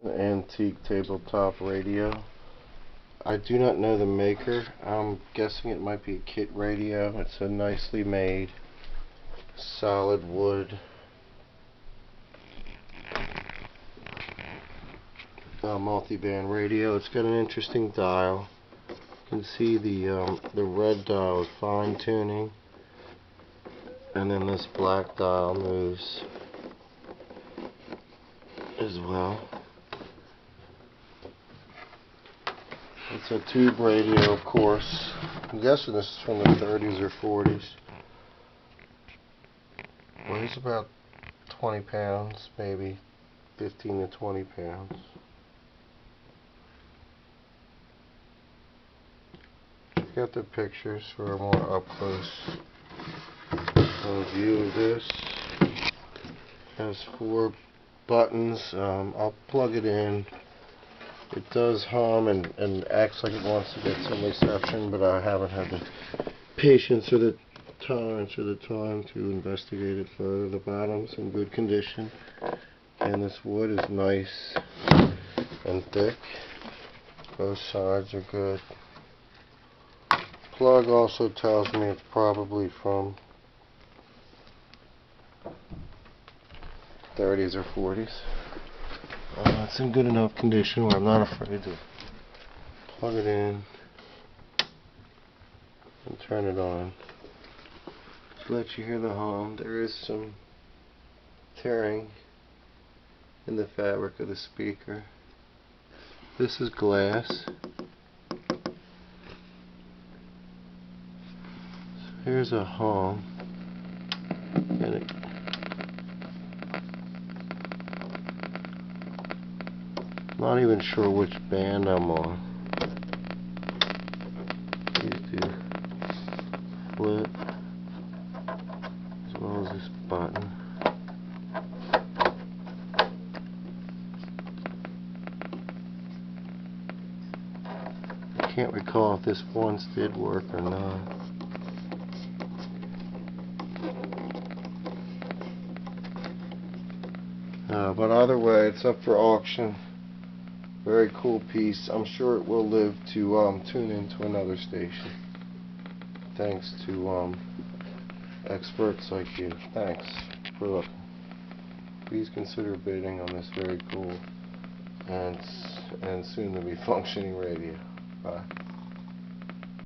An antique tabletop radio. I do not know the maker. I'm guessing it might be a kit radio. It's a nicely made solid wood multi-band radio. It's got an interesting dial. You can see the red dial is fine tuning, and then this black dial moves as well. It's a tube radio, of course. I'm guessing this is from the 30s or 40s. Weighs about 20 pounds, maybe 15 to 20 pounds. Got the pictures for a more up-close view of this. Has 4 buttons. I'll plug it in. It does hum and acts like it wants to get some reception, but I haven't had the patience or the tolerance or the time to investigate it further. The bottom's in good condition, and this wood is nice and thick. Both sides are good. Plug also tells me it's probably from 30s or 40s. It's in good enough condition where I'm not afraid to plug it in and turn it on. To let you hear the hum, there is some tearing in the fabric of the speaker. This is glass. So here's a hum, and it not even sure which band I'm on. These two flip, as well as this button. I can't recall if this once did work or not. But either way, it's up for auction. Very cool piece. I'm sure it will live to tune into another station. Thanks to experts like you. Thanks for looking. Please consider bidding on this very cool and soon to be functioning radio. Bye.